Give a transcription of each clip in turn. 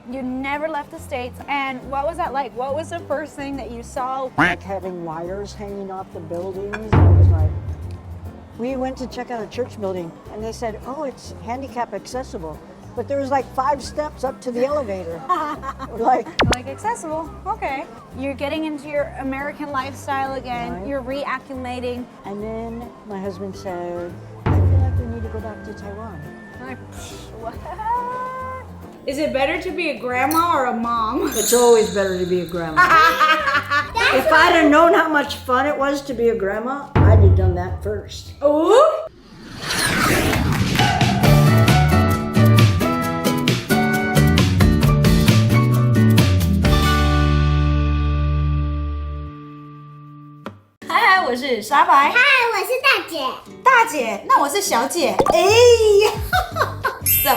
You never left the States. And what was that like? What was the first thing that you saw? Like having wires hanging off the buildings. It was like, we went to check out a church building and they said, oh, it's handicap accessible. But there was like 5 steps up to the elevator. like accessible, okay. You're getting into your American lifestyle again. Right. You're reacclimating. And then my husband said, I feel like we need to go back to Taiwan. Like, what? Is it better to be a grandma or a mom? It's always better to be a grandma. If I'd have known how much fun it was to be a grandma, I'd have done that first. Ooh. Hi, 我是沙白。嗨，我是大姐。大姐，那我是小姐。So,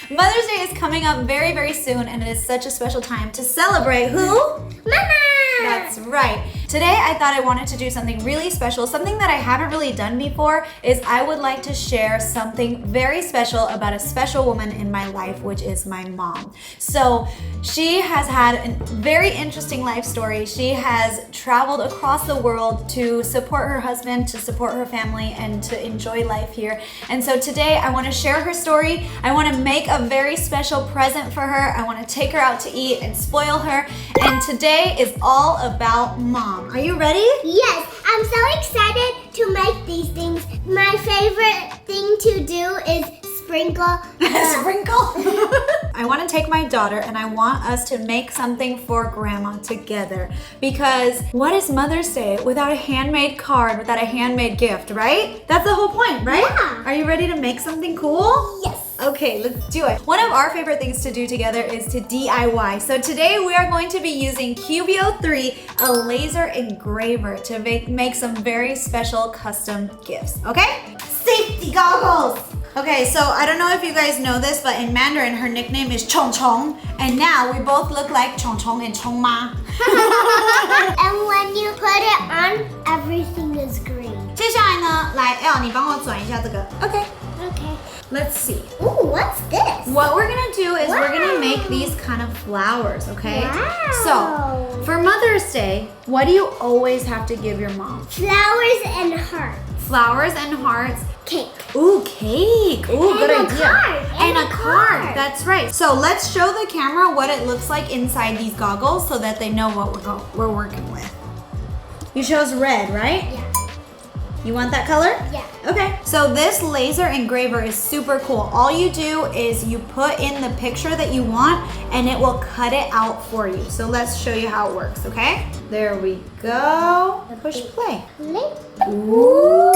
Mother's Day is coming up very, very soon, and it is such a special time to celebrate who? Mama! That's right. Today, I thought I wanted to do something really special. Something that I haven't really done before is I would like to share something very special about a special woman in my life, which is my mom. So, she has had a very interesting life story. She has traveled across the world to support her husband, to support her family, and to enjoy life here. And so today, I want to share her story. I want to make a very special present for her. I want to take her out to eat and spoil her. And today is all about mom. Are you ready? Yes, I'm so excited to make these things. My favorite thing to do is sprinkle. Sprinkle? I want to take my daughter and I want us to make something for grandma together, because what is Mother's Day without a handmade card, without a handmade gift, right? That's the whole point, right? Yeah. Are you ready to make something cool? Yes. Okay, let's do it. One of our favorite things to do together is to DIY. So today we are going to be using Cubiio 3, a laser engraver, to make some very special custom gifts, okay? Safety goggles! Okay, so I don't know if you guys know this, but in Mandarin, her nickname is Chong Chong, and now we both look like Chong Chong and Chong Ma. And when you put it on, everything is green. 接下来呢，来 Elle， 你帮我转一下这个。Okay. Okay. Let's see. Ooh, what's this? What we're gonna do is we're gonna Wow. make these kind of flowers, okay? Wow. So, for Mother's Day, what do you always have to give your mom? Flowers and hearts. Flowers and hearts. Cake. Ooh, cake. Ooh, And good a idea. card. And And a a card. card. That's right. So let's show the camera what it looks like inside these goggles so that they know what we're working with. You chose red, right? Yeah. You want that color? Yeah. Okay. So this laser engraver is super cool. All you do is you put in the picture that you want and it will cut it out for you. So let's show you how it works, okay? There we go. Push play. Ooh.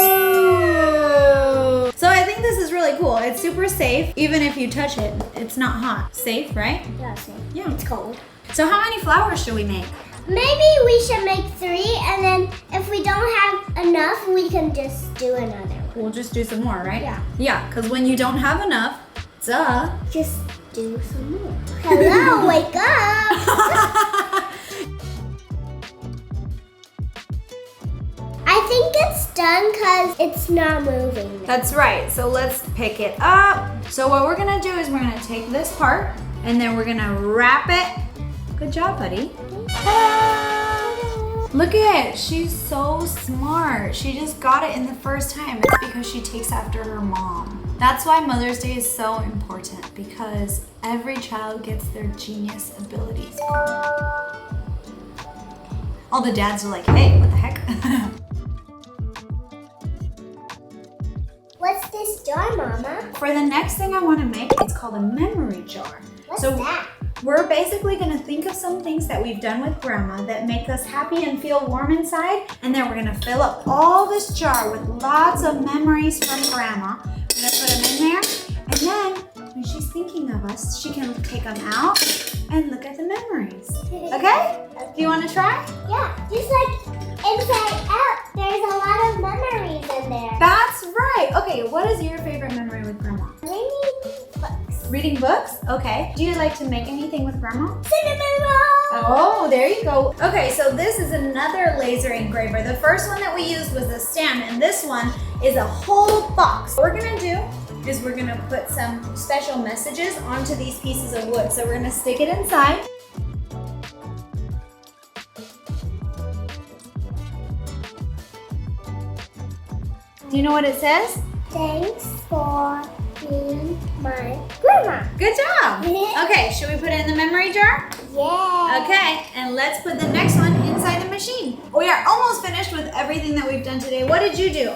So I think this is really cool. It's super safe. Even if you touch it, it's not hot. Safe, right? Yeah, same. Yeah. It's cold. So how many flowers should we make? Maybe we should make 3, and then if we don't have enough, we can just do another one. We'll just do some more, right? Yeah. Yeah, because when you don't have enough, duh. Just do some more. Hello, wake up! I think it's done because it's not moving now. That's right. So let's pick it up. So what we're gonna do is we're gonna take this part and then we're gonna wrap it. Good job, buddy. Ta-da! Look at it. She's so smart. She just got it in the first time. It's because she takes after her mom. That's why Mother's Day is so important, because every child gets their genius abilities. All the dads are like, hey, what the heck? What's this jar, Mama? For the next thing I want to make, it's called a memory jar. What's So that? we're basically going to think of some things that we've done with grandma that make us happy and feel warm inside, and then we're going to fill up all this jar with lots of memories from grandma. We're going to put them in there, and then when she's thinking of us, she can take them out and look at the memories. Okay? Do you want to try? Yeah, just like inside out, there's a lot of memories in there. That's right. Okay, what is your favorite memory with grandma? Reading books. Reading books? Okay. Do you like to make anything with grandma? Cinnamon roll. Oh, there you go. Okay, so this is another laser engraver. The first one that we used was a stand, and this one is a whole box. What we're gonna do is we're gonna put some special messages onto these pieces of wood. So we're gonna stick it inside. Do you know what it says? Thanks for being my grandma. Good job. Okay, should we put it in the memory jar? Yeah. Okay, and let's put the next one inside the machine. We are almost finished with everything that we've done today. What did you do?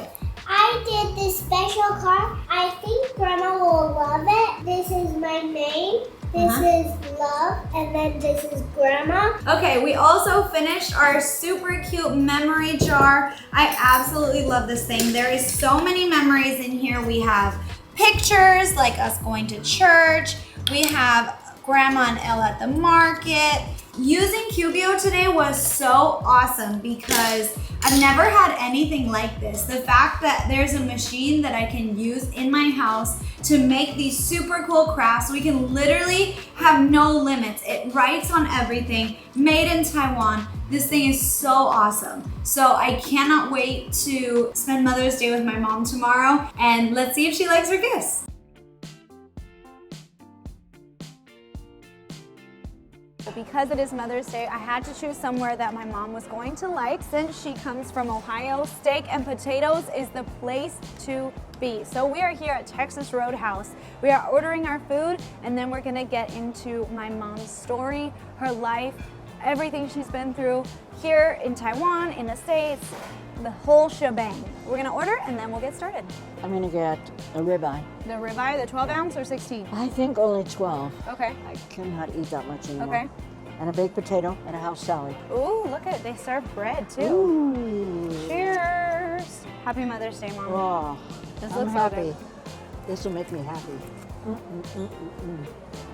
I did this special card. I think Grandma will love it. This is my name. This is love, and then this is Grandma. Okay, we also finished our super cute memory jar. I absolutely love this thing. There is so many memories in here. We have pictures like us going to church. We have Grandma and Elle at the market. Using Cubiio today was so awesome because I've never had anything like this. The fact that there's a machine that I can use in my house to make these super cool crafts. We can literally have no limits. It writes on everything, made in Taiwan. This thing is so awesome. So I cannot wait to spend Mother's Day with my mom tomorrow, and let's see if she likes her gifts. Because it is Mother's Day, I had to choose somewhere that my mom was going to like. Since she comes from Ohio, steak and potatoes is the place to be. So we are here at Texas Roadhouse. We are ordering our food, and then we're gonna get into my mom's story, her life, everything she's been through here in Taiwan, in the States, the whole shebang. We're gonna order and then we'll get started. I'm gonna get a ribeye. The ribeye, the 12 ounce or 16? I think only 12. Okay. I cannot eat that much anymore. Okay. And a baked potato and a house salad. Ooh, look at it. They serve bread too. Ooh. Cheers. Happy Mother's Day, Mom. Oh, This I'm looks so happy. good. This will make me happy.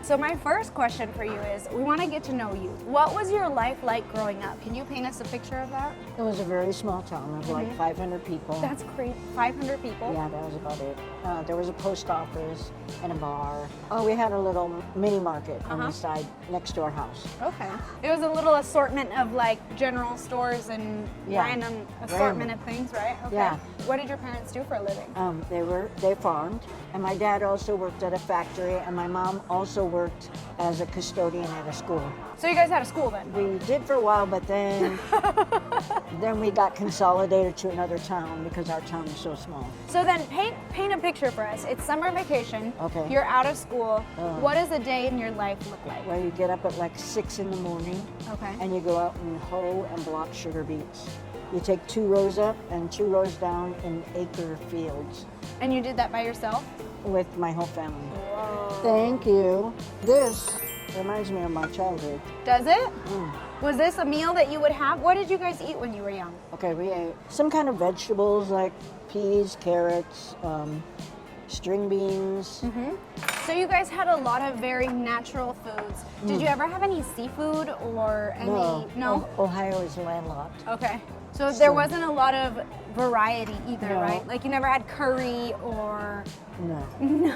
So my first question for you is, we want to get to know you. What was your life like growing up? Can you paint us a picture of that? It was a very small town of like 500 people. That's great. 500 people? Yeah, that was about it. There was a post office and a bar. Oh, we had a little mini market on the side next to our house. Okay. It was a little assortment of like general stores and random assortment of things, right? Okay. Yeah. What did your parents do for a living? They farmed, and my dad also worked at a factory, and my mom also worked as a custodian at a school. So you guys had a school then? We did for a while, but then we got consolidated to another town because our town is so small. So then paint a picture for us. It's summer vacation. Okay. You're out of school. What does a day in your life look like? Well, you get up at like 6 in the morning, Okay. and you go out and hoe and block sugar beets. You take 2 rows up and 2 rows down in acre fields And you did that by yourself? with my whole family. Whoa. Thank you. This reminds me of my childhood. Does it? Was this a meal that you would have? What did you guys eat when you were young? Okay, we ate some kind of vegetables like peas, carrots, string beans. So you guys had a lot of very natural foods. Did you ever have any seafood or any? No? Ohio is landlocked. Okay. So there wasn't a lot of variety either, No. right? Like you never had curry or... No. No.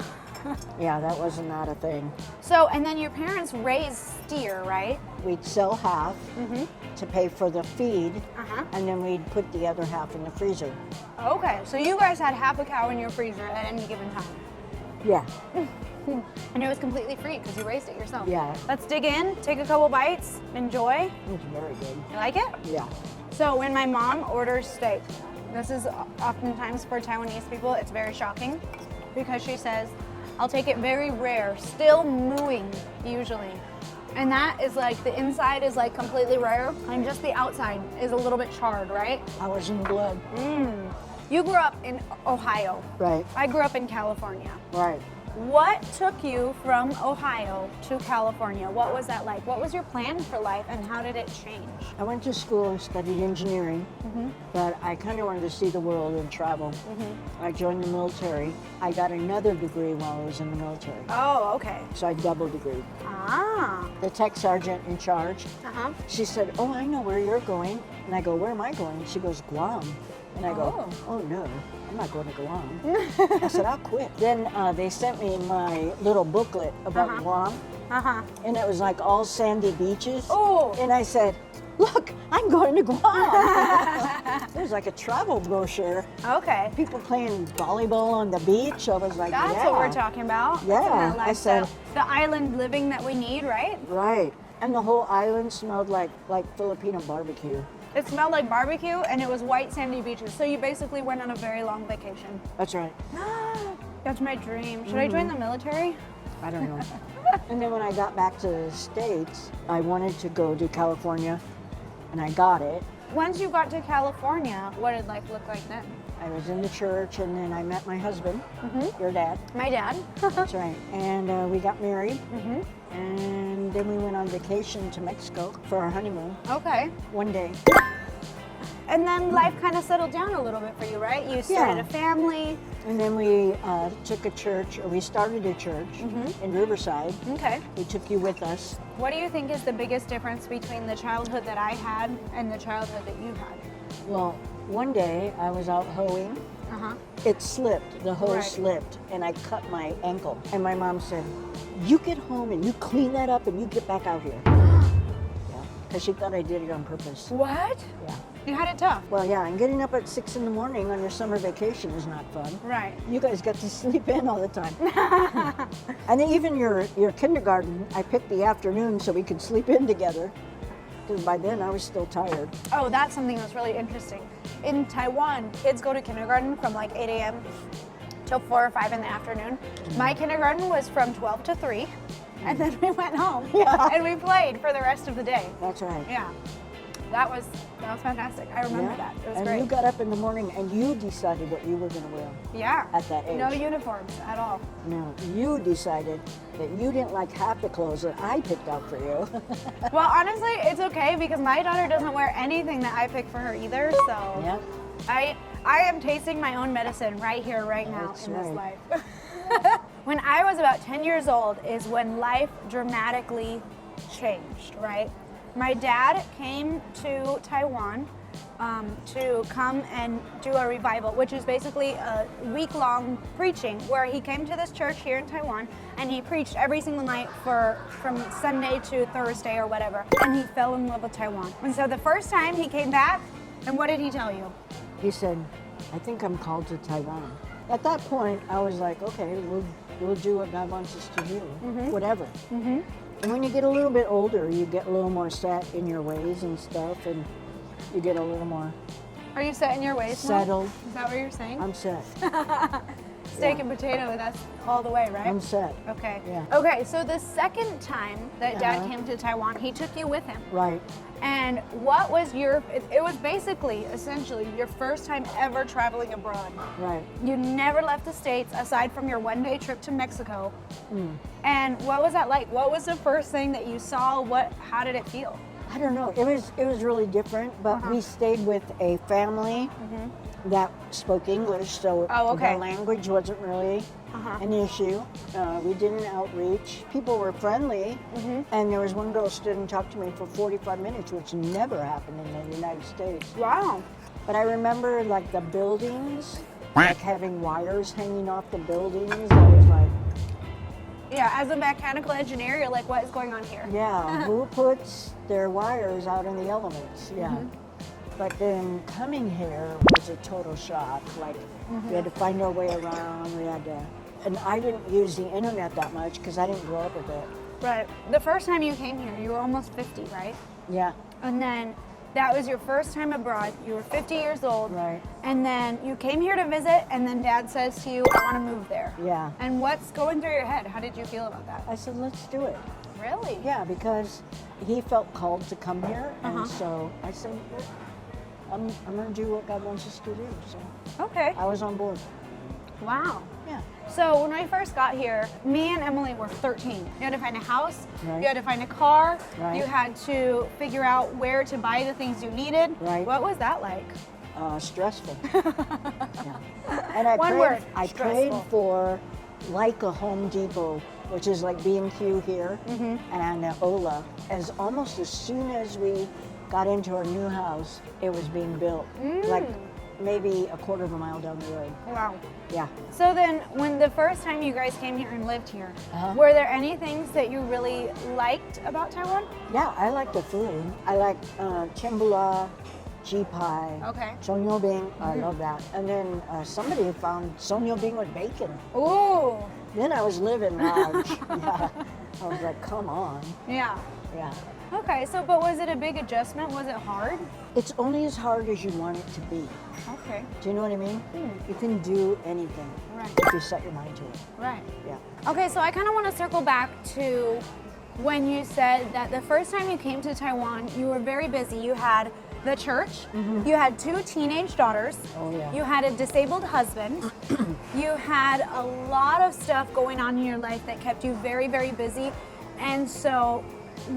Yeah, that was not a thing. So, and then your parents raised steer, right? We'd sell half to pay for the feed, Uh-huh. and then we'd put the other half in the freezer. Okay, so you guys had half a cow in your freezer at any given time. Yeah. And it was completely free because you raised it yourself. Yeah. Let's dig in, take a couple bites, enjoy. It's very good. You like it? Yeah. So when my mom orders steak, this is oftentimes for Taiwanese people, it's very shocking because she says, I'll take it very rare, still mooing usually. And that is like, the inside is like completely rare and just the outside is a little bit charred, right? I was in blood. You grew up in Ohio. Right. I grew up in California. Right. What took you from Ohio to California? What was that like? What was your plan for life and how did it change? I went to school and studied engineering, but I kind of wanted to see the world and travel. I joined the military. I got another degree while I was in the military. Oh, okay. So I double degreed. Ah. The tech sergeant in charge, Uh-huh. she said, oh, I know where you're going. And I go, where am I going? She goes, Guam. And I go, oh no, I'm not going to Guam. I said, I'll quit. Then they sent me my little booklet about Guam. Uh-huh. And it was like all sandy beaches. Oh. And I said, look, I'm going to Guam. It was like a travel brochure. Okay. People playing volleyball on the beach. I was like, That's yeah. what we're talking about. Yeah, Isn't that I said- lifestyle? The island living that we need, right? Right. And the whole island smelled like Filipino barbecue. It smelled like barbecue and it was white sandy beaches. So you basically went on a very long vacation. That's right. That's my dream. Should I join the military? I don't know. And then when I got back to the States, I wanted to go to California, and I got it. Once you got to California, what did life look like then? I was in the church, and then I met my husband, your dad. My dad. That's right. And we got married. And then we went on vacation to Mexico for our honeymoon. Okay. One day. And then life kind of settled down a little bit for you, right? You started Yeah. a family. And then we we started a church in Riverside. Okay. We took you with us. What do you think is the biggest difference between the childhood that I had and the childhood that you had? Well, one day I was out hoeing. It slipped, the hose Right. slipped, and I cut my ankle. And my mom said, you get home and you clean that up and you get back out here. Yeah, because she thought I did it on purpose. What? Yeah. You had it tough. Well, yeah, and getting up at 6 in the morning on your summer vacation is not fun. Right. You guys got to sleep in all the time. And then even your kindergarten, I picked the afternoon so we could sleep in together. Because by then I was still tired. Oh, that's something that's really interesting. In Taiwan, kids go to kindergarten from like 8 a.m. till 4 or 5 in the afternoon. My kindergarten was from 12 to 3, and then we went home and we played for the rest of the day. That's right. Yeah, that was fantastic. I remember that. It was and great. you got up in the morning and you decided what you were going to wear. Yeah. At that age. No uniforms at all. No, you decided that you didn't like half the clothes that I picked out for you. Well, honestly, it's okay because my daughter doesn't wear anything that I pick for her either. So Yep. I am tasting my own medicine right here, right now That's in this right. life. When I was about 10 years old is when life dramatically changed, right? My dad came to Taiwan to come and do a revival, which is basically a week-long preaching where he came to this church here in Taiwan and he preached every single night from Sunday to Thursday or whatever, and he fell in love with Taiwan. And so the first time he came back, and what did he tell you? He said, I think I'm called to Taiwan. At that point, I was like, okay, we'll do what God wants us to do, whatever. And when you get a little bit older, you get a little more set in your ways and stuff, and you get a little more Are you set in your ways now? settled. Is that what you're saying? I'm set. Steak and potato, that's all the way, right? I'm set. Okay. Yeah. Okay, so the second time that Dad Uh-huh. came to Taiwan, he took you with him. Right. And what was it was basically, essentially, your first time ever traveling abroad. Right. You never left the States aside from your one-day trip to Mexico. And what was that like? What was the first thing that you saw? How did it feel? I don't know. It was really different, but we stayed with a family that spoke English, so Oh, okay. the language wasn't really an issue. We didn't outreach. People were friendly, and there was one girl stood and talked to me for 45 minutes, which never happened in the United States. Wow. But I remember like the buildings, like having wires hanging off the buildings. I was like, Yeah, as a mechanical engineer, you're like, what is going on here? yeah, who puts their wires out in the elements? Yeah. But then coming here was a total shock. Like, we had to find our way around. And I didn't use the internet that much because I didn't grow up with it. Right. The first time you came here, you were almost 50, right? Yeah, And then that was your first time abroad. You were 50 years old. right. And then you came here to visit, and then Dad says to you, I want to move there. Yeah. And what's going through your head? How did you feel about that? I said, let's do it. Really? Yeah, because he felt called to come here. And so I said, I'm going to do what God wants us to do. So Okay. I was on board. Wow. Yeah. So when we first got here, me and Emily were 13. You had to find a house, Right. you had to find a car, Right. you had to figure out where to buy the things you needed. Right. What was that like? Stressful. Yeah. And I One prayed, word, I prayed stressful. for like a Home Depot, which is like B&Q here, and Ola. As almost as soon as we got into our new house, it was being built. Like maybe a quarter of a mile down the road. Wow. Yeah. So then, when the first time you guys came here and lived here, Uh-huh. were there any things that you really liked about Taiwan? Yeah, I like the food. I like chimbula, ji pie, Okay. songyobing. I love that. And then somebody found songyobing with bacon. Ooh. Then I was living large. Yeah. I was like, come on. Yeah. Yeah. Okay, so but was it a big adjustment? Was it hard? It's only as hard as you want it to be. Okay. Do you know what I mean? You can do anything Right. if you set your mind to it. Right. Yeah. Okay, so I kind of want to circle back to when you said that the first time you came to Taiwan, you were very busy. You had the church, you had 2 teenage daughters, Oh, yeah. you had a disabled husband, you had a lot of stuff going on in your life that kept you very, very busy. And so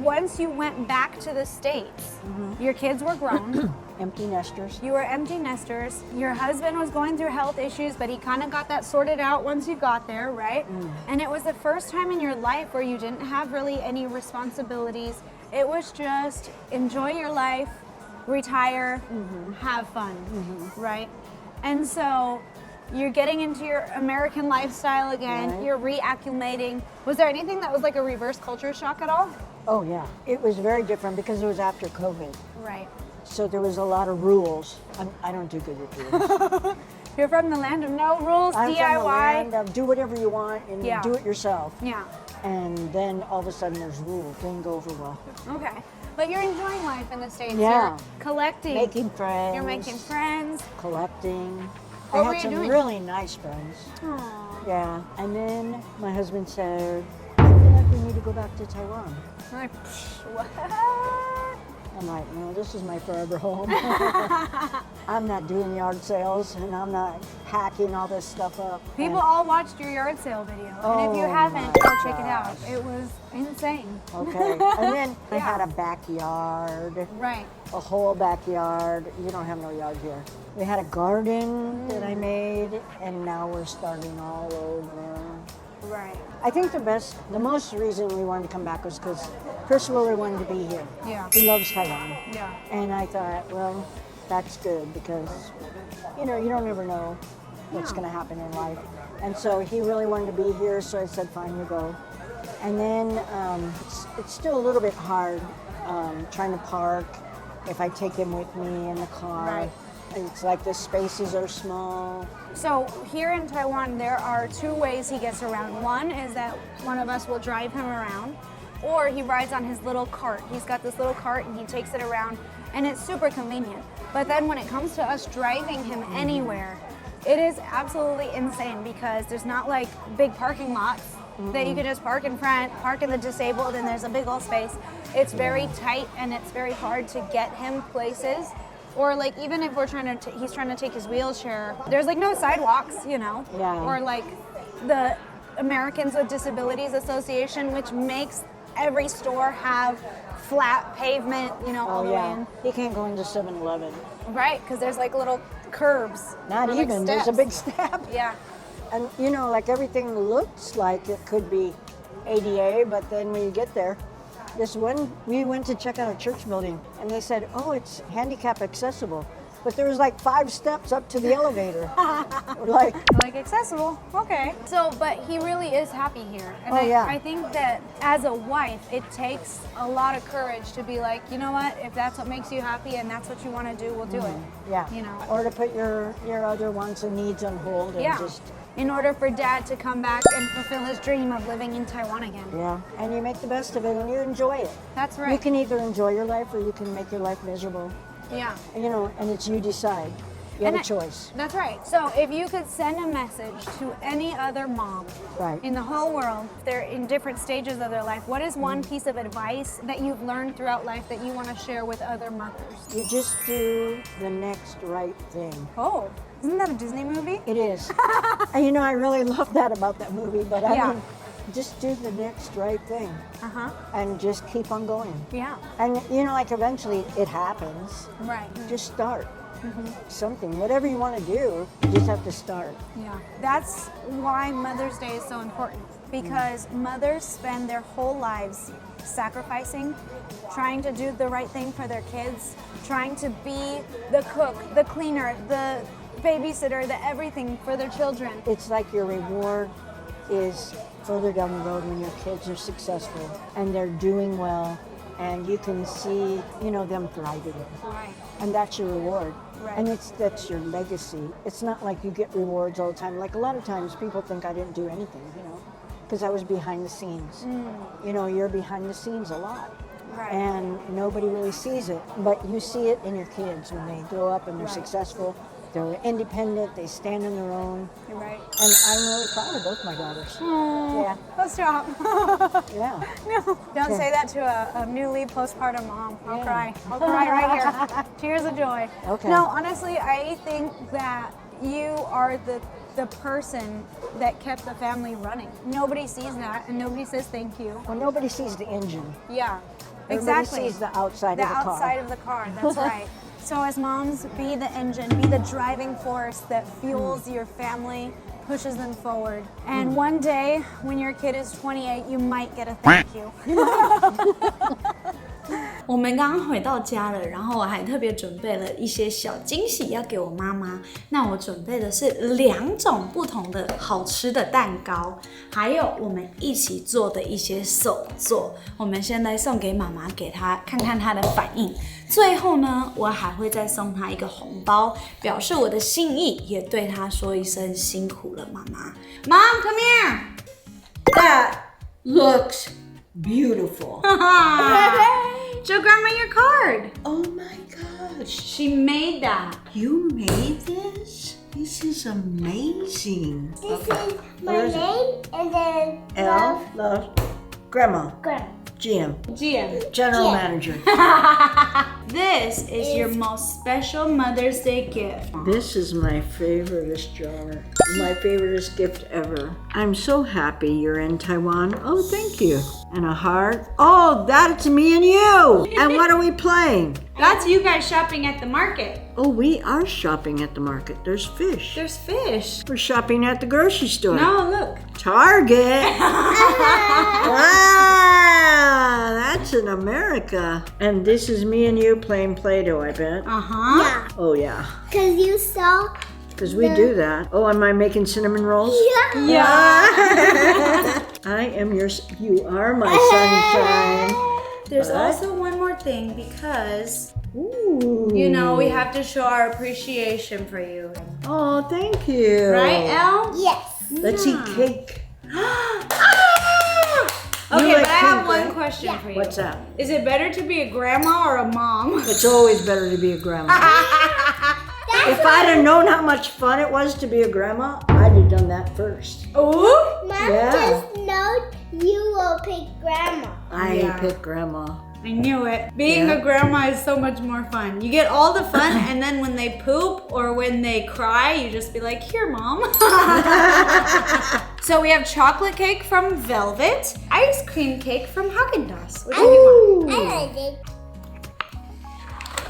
once you went back to the States, your kids were grown. Empty nesters. You were empty nesters. Your husband was going through health issues, but he kind of got that sorted out once you got there, right? And it was the first time in your life where you didn't have really any responsibilities. It was just enjoy your life, retire, have fun, right? And so you're getting into your American lifestyle again. Right. You're reacclimating. Was there anything that was like a reverse culture shock at all? Oh, yeah. It was very different because it was after COVID. Right. So there was a lot of rules. I don't do good with rules. You're from the land of no rules, I'm DIY. from the land of do whatever you want and Yeah. do it yourself. Yeah. And then all of a sudden there's rules. Didn't go over well. Okay. But you're enjoying life in the States. Yeah. You're collecting. Making friends. You're making friends. Collecting. What I were had you some doing? really nice friends. Aww. Yeah. And then my husband said, I feel like we need to go back to Taiwan. I'm like, "Psh, what? I'm like, no, this is my forever home. I'm not doing yard sales and I'm not hacking all this stuff up. People And- all watched your yard sale video. And if you Oh haven't, my go check it out. gosh. It was insane. Okay. And then I Yeah. had a backyard, Right. a whole backyard. You don't have no yard here. We had a garden that I made, and now we're starting all over. Right. I think the most reason we wanted to come back was because Christopher wanted to be here. Yeah. He loves Taiwan. Yeah. And I thought, well, that's good because, you don't ever know what's going to happen in life. And so he really wanted to be here, so I said, fine, you go. And then it's still a little bit hard trying to park if I take him with me in the car. Right. It's like the spaces are small. So here in Taiwan, there are 2 ways he gets around. One is that one of us will drive him around, or he rides on his little cart. He's got this little cart and he takes it around, and it's super convenient. But then when it comes to us driving him anywhere, it is absolutely insane because there's not like big parking lots that you can just park in front, park in the disabled, and there's a big old space. It's very tight and it's very hard to get him places. Or like even if we're he's trying to take his wheelchair, there's like no sidewalks, Yeah. Or like the Americans with Disabilities Association, which makes every store have flat pavement, all Oh, the way yeah. in. He can't go into 7-Eleven. Right, because there's like little curbs. Not or, like, even. There's a steps. big step. Yeah. And like everything looks like it could be ADA, but then when you get there, we went to check out a church building and they said, oh, it's handicap accessible. But there was like 5 steps up to the elevator. Like, Accessible. Okay. So, but he really is happy here. And Oh, yeah. I think that as a wife, it takes a lot of courage to be like, you know what, if that's what makes you happy and that's what you want to do, we'll do it. yeah. Or to put your other wants and needs on hold and Yeah. just, In order for dad to come back and fulfill his dream of living in Taiwan again. yeah. And you make the best of it and you enjoy it. That's right. You can either enjoy your life or you can make your life miserable. Yeah. And it's you decide. You have And a choice. That's right. So if you could send a message to any other mom Right. in the whole world, they're in different stages of their life, what is one piece of advice that you've learned throughout life that you want to share with other mothers? You just do the next right thing. Oh, isn't that a Disney movie? It is. And I really love that about that movie, but I Yeah. mean, just do the next right thing Uh-huh. and just keep on going. Yeah. And eventually it happens. Right. Just start something. Whatever you want to do, you just have to start. Yeah. That's why Mother's Day is so important, because mothers spend their whole lives sacrificing, trying to do the right thing for their kids, trying to be the cook, the cleaner, the babysitter, the everything for their children. It's like your reward is further down the road when your kids are successful and they're doing well and you can see, them thriving. Right. And that's your reward. Right. And that's your legacy. It's not like you get rewards all the time. Like a lot of times people think I didn't do anything, because I was behind the scenes. You're behind the scenes a lot. Right. And nobody really sees it. But you see it in your kids when they grow up and they're successful. They're independent, they stand on their own. You're right. And I'm really proud of both my daughters. Yeah. Let's stop. Yeah. No, don't say that to a newly postpartum mom. I'll cry. I'll cry right here. Tears of joy. Okay. No, honestly, I think that you are the person that kept the family running. Nobody sees that and nobody says thank you. Well, nobody sees the engine. Yeah, Everybody exactly. sees the outside of the car. The outside of the car, that's right. So as moms, be the engine, be the driving force that fuels your family, pushes them forward. And one day, when your kid is 28, you might get a thank you. 我们刚刚回到家了，然后我还特别准备了一些小惊喜要给我妈妈。那我准备的是2种不同的好吃的蛋糕，还有我们一起做的一些手作。我们先来送给妈妈，给她看看她的反应。最后呢，我还会再送她一个红包，表示我的心意，也对她说一声辛苦了，妈妈。Mom, come here. That looks beautiful. Show Grandma your card. Oh my gosh, She made that. you made this? This is amazing. This is my Where is it? name and then L, love, Grandma, Grandma. Jim, Jim. General Jim. Manager. This is your most special Mother's Day gift. This is my favoriteest jar. My favoriteest gift ever. I'm so happy you're in Taiwan. Oh, thank you. And a heart. Oh, that's me and you. And what are we playing? That's you guys shopping at the market. Oh, we are shopping at the market. There's fish. There's fish. We're shopping at the grocery store. No, look. Target. Wow, that's in America. And this is me and you playing Play-Doh, I bet. Uh-huh. Yeah, Oh, yeah. because you saw. Because we do that. Oh, am I making cinnamon rolls? Yeah. Yeah. You are my sunshine. There's What? also one more thing because, Ooh. we have to show our appreciation for you. Oh, thank you. Right, Elle? Yes. Let's eat cake. Okay, like but I have cake, one right? question for you. What's that? Is it better to be a grandma or a mom? It's always better to be a grandma. If I'd have known how much fun it was to be a grandma, I'd have done that first. Ooh. Mom Yeah. just know you will pick Grandma. I pick grandma. I knew it. Being a grandma is so much more fun. You get all the fun, and then when they poop or when they cry, you just be like, here, Mom. So we have chocolate cake from Velvet, ice cream cake from Haagen-Dazs. What do you think, Mom? I like it.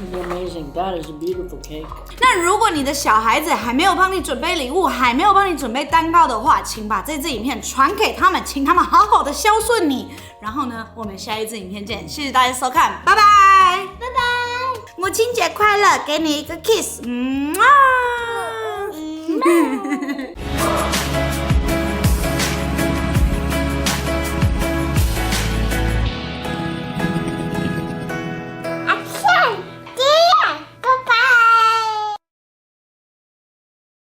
It's amazing. That is a beautiful cake. 那如果你的小孩子还没有帮你准备礼物，还没有帮你准备蛋糕的话，请把这支影片传给他们，请他们好好的孝顺你。然后呢，我们下一支影片见，谢谢大家收看，拜拜，拜拜。母亲节快乐，给你一个 kiss，